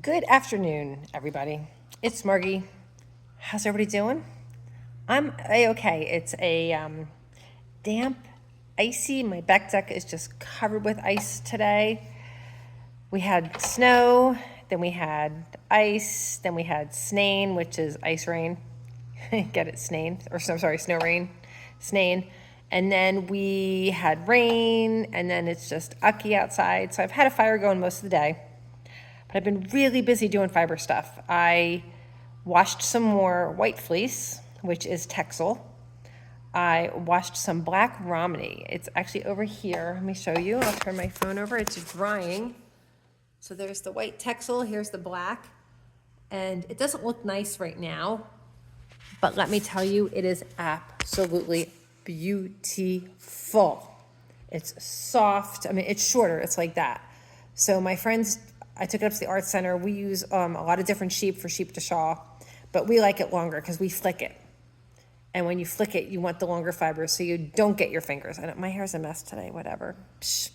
Good afternoon, everybody. It's Margie. How's everybody doing? I'm a-okay. It's a damp, icy. My back deck is just covered with ice today. We had snow, then we had ice, then we had snain, which is ice rain. Get it, snain? Or I'm sorry, snow rain, snain. And then we had rain, and then it's just ucky outside. So I've had a fire going most of the day. But I've been really busy doing fiber stuff. I washed some more white fleece, which is Texel. I washed some black Romney. It's actually over here. Let me show you. I'll turn my phone over. It's drying. So there's the white Texel. Here's the black. And it doesn't look nice right now, but let me tell you, it is absolutely beautiful. It's soft. I mean, it's shorter. It's like that. So my friends, I took it up to the art center. We use a lot of different sheep for sheep to shawl, but we like it longer because we flick it. And when you flick it, you want the longer fibers so you don't get your fingers. My hair's a mess today, whatever. Psh.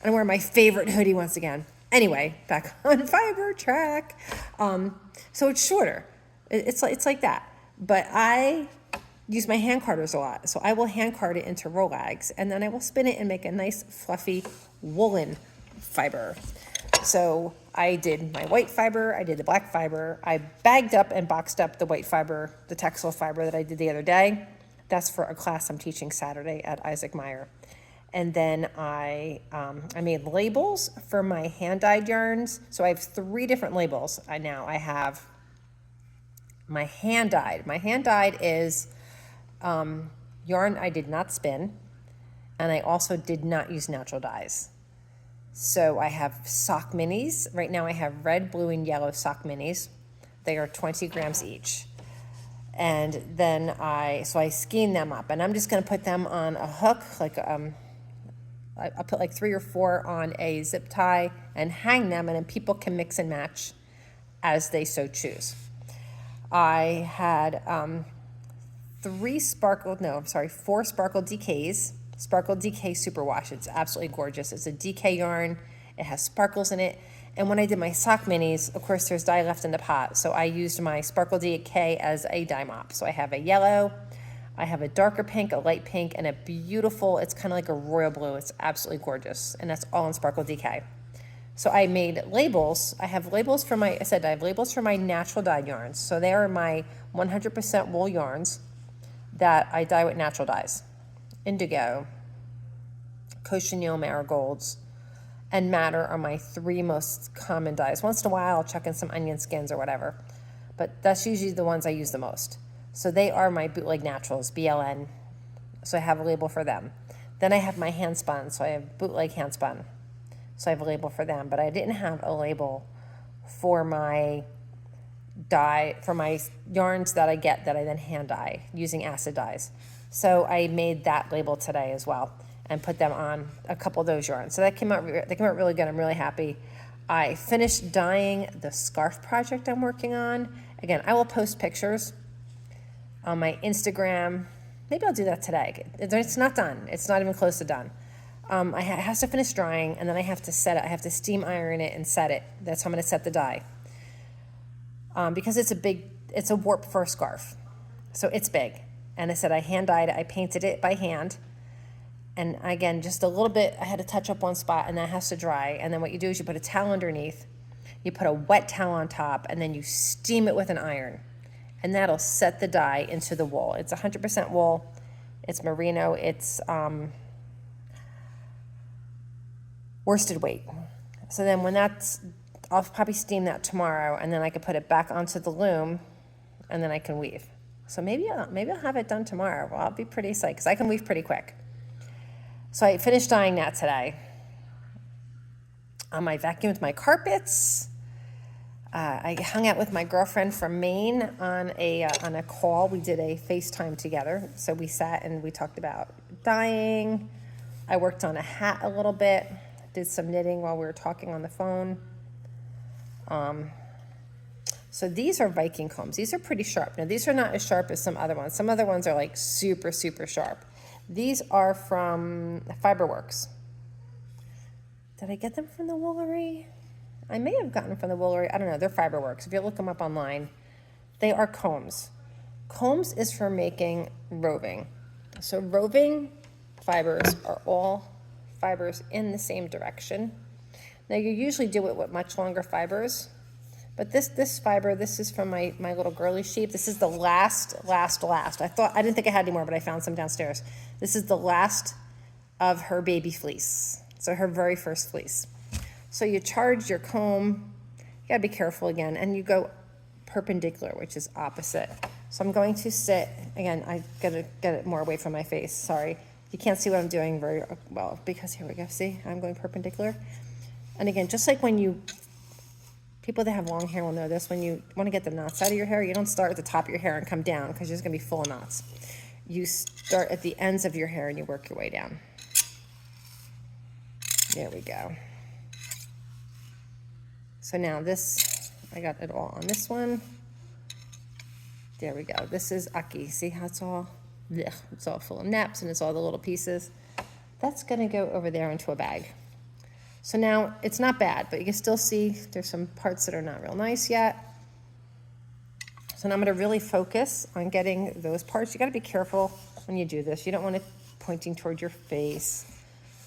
I'm wearing my favorite hoodie once again. Anyway, back on fiber track. So it's shorter. It's like that. But I use my hand carders a lot. So I will hand card it into Rolags, and then I will spin it and make a nice fluffy woolen fiber. So I did my white fiber, I did the black fiber, I bagged up and boxed up the white fiber, the Texel fiber that I did the other day. That's for a class I'm teaching Saturday at Isaac Meyer. And then I made labels for my hand-dyed yarns. So I have 3 different labels. I have my hand-dyed. My hand-dyed is yarn I did not spin, and I also did not use natural dyes. So I have sock minis. Right now I have red, blue, and yellow sock minis. They are 20 grams each. And then I skein them up, and I'm just gonna put them on a hook, like I'll put like 3 or 4 on a zip tie and hang them, and then people can mix and match as they so choose. I had 4 Sparkle DKs. Sparkle DK Superwash. It's absolutely gorgeous. It's a DK yarn. It has sparkles in it. And when I did my sock minis, of course, there's dye left in the pot. So I used my Sparkle DK as a dye mop. So I have a yellow, I have a darker pink, a light pink, and a beautiful, it's kind of like a royal blue. It's absolutely gorgeous. And that's all in Sparkle DK. So I made labels. I have labels for I have labels for my natural dyed yarns. So they are my 100% wool yarns that I dye with natural dyes. Indigo, cochineal marigolds, and madder are my 3 most common dyes. Once in a while, I'll chuck in some onion skins or whatever, but that's usually the ones I use the most. So they are my bootleg naturals, BLN. So I have a label for them. Then I have my hand spun, so I have bootleg hand spun. So I have a label for them, but I didn't have a label for my dye, for my yarns that I get that I then hand dye using acid dyes. So I made that label today as well and put them on a couple of those yarns. So they came out really good. I'm really happy. I finished dyeing the scarf project I'm working on. Again, I will post pictures on my Instagram. Maybe I'll do that today. It's not done. It's not even close to done. It has to finish drying, and then I have to set it. I have to steam iron it and set it. That's how I'm going to set the dye. Because it's a warp for a scarf. So it's big. And I said I hand dyed it, I painted it by hand. And again, just a little bit, I had to touch up one spot, and that has to dry. And then what you do is you put a towel underneath, you put a wet towel on top, and then you steam it with an iron. And that'll set the dye into the wool. It's 100% wool, it's merino, it's worsted weight. So then when I'll probably steam that tomorrow, and then I can put it back onto the loom, and then I can weave. So maybe I'll have it done tomorrow. Well, I'll be pretty psyched because I can weave pretty quick. So I finished dyeing that today. I vacuumed my carpets. I hung out with my girlfriend from Maine on a call. We did a FaceTime together. So we sat and we talked about dyeing. I worked on a hat a little bit. Did some knitting while we were talking on the phone. So these are Viking combs. These are pretty sharp. Now, these are not as sharp as some other ones. Some other ones are like super, super sharp. These are from Fiberworks. Did I get them from the Woolery? I may have gotten them from the Woolery. I don't know. They're Fiberworks. If you look them up online, they are combs. Combs is for making roving. So roving fibers are all fibers in the same direction. Now you usually do it with much longer fibers, but this fiber, this is from my little girly sheep. This is the last. I didn't think I had any more, but I found some downstairs. This is the last of her baby fleece. So her very first fleece. So you charge your comb, you gotta be careful again, and you go perpendicular, which is opposite. So I'm going to sit, again, I gotta get it more away from my face, sorry. You can't see what I'm doing very well, because here we go, see, I'm going perpendicular. And again, just like when people that have long hair will know this, when you wanna get the knots out of your hair, you don't start at the top of your hair and come down, because you're just gonna be full of knots. You start at the ends of your hair and you work your way down. There we go. So now this, I got it all on this one. There we go. This is Aki. See how it's all full of naps and it's all the little pieces. That's gonna go over there into a bag. So now it's not bad, but you can still see there's some parts that are not real nice yet. So now I'm gonna really focus on getting those parts. You gotta be careful when you do this. You don't want it pointing toward your face.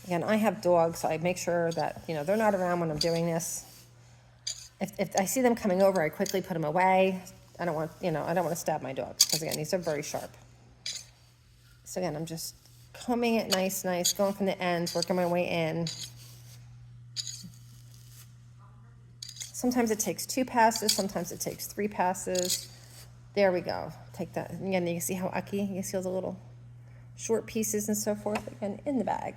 Again, I have dogs, so I make sure that, they're not around when I'm doing this. If I see them coming over, I quickly put them away. I don't want to stab my dogs, because again, these are very sharp. So again, I'm just combing it nice, going from the ends, working my way in. Sometimes it takes 2 passes, sometimes it takes 3 passes. There we go. Take that. And again, you can see how Aki, you can see all the little short pieces and so forth, again, in the bag.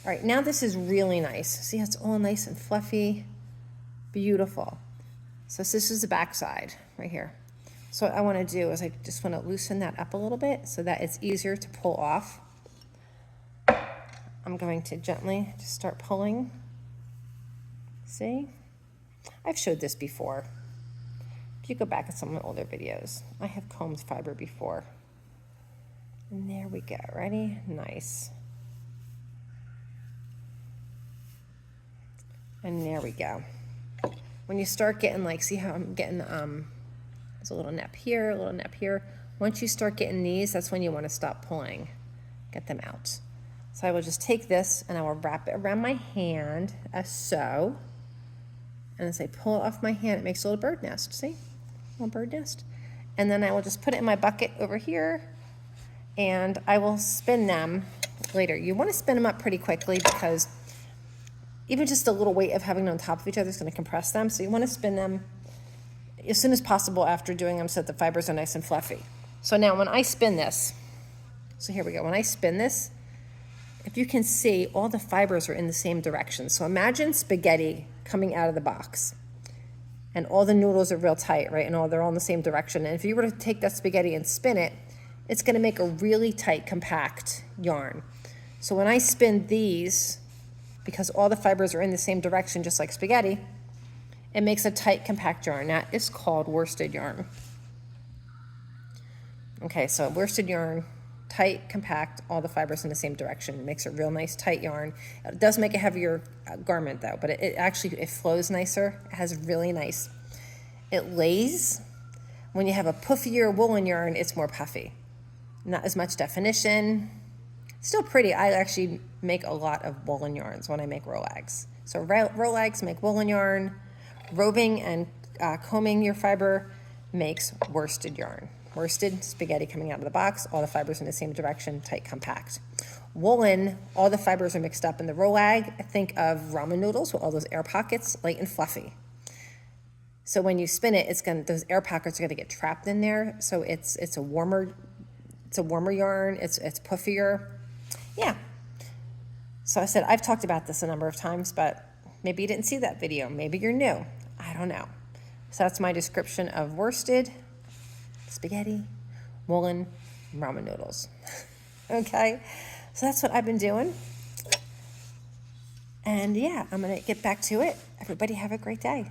All right, now this is really nice. See how it's all nice and fluffy? Beautiful. So this is the back side right here. So what I want to do is I just want to loosen that up a little bit so that it's easier to pull off. I'm going to gently just start pulling. See? I've showed this before. If you go back at some of my older videos, I have combed fiber before. And there we go. Ready? Nice. And there we go. When you start getting see how I'm getting, there's a little nap here, a little nap here. Once you start getting these, that's when you want to stop pulling, get them out. So I will just take this and I will wrap it around my hand as so. And as I pull it off my hand, it makes a little bird nest, see? A little bird nest. And then I will just put it in my bucket over here and I will spin them later. You want to spin them up pretty quickly because even just a little weight of having them on top of each other is going to compress them. So you want to spin them as soon as possible after doing them so that the fibers are nice and fluffy. So now when I spin this, so here we go. When I spin this, if you can see, all the fibers are in the same direction. So imagine spaghetti coming out of the box and all the noodles are real tight, right? And they're all in the same direction. And if you were to take that spaghetti and spin it, it's going to make a really tight, compact yarn. So when I spin these, because all the fibers are in the same direction, just like spaghetti, it makes a tight, compact yarn. That is called worsted yarn. Okay, so worsted yarn, tight, compact, all the fibers in the same direction. It makes a real nice, tight yarn. It does make a heavier garment, though, but it flows nicer. It has really nice. It lays. When you have a puffier woolen yarn, it's more puffy. Not as much definition. Still pretty. I actually make a lot of woolen yarns when I make Rolags. So Rolags make woolen yarn. Roving and combing your fiber makes worsted yarn. Worsted, spaghetti coming out of the box, all the fibers in the same direction, tight, compact. Woolen, all the fibers are mixed up in the Rolag. Think of ramen noodles with all those air pockets, light and fluffy. So when you spin it, those air pockets are gonna get trapped in there. So it's a warmer yarn. It's puffier. Yeah. So I said, I've talked about this a number of times, but maybe you didn't see that video. Maybe you're new. I don't know. So that's my description of worsted, spaghetti, woolen, ramen noodles. Okay? So that's what I've been doing. And yeah, I'm going to get back to it. Everybody have a great day.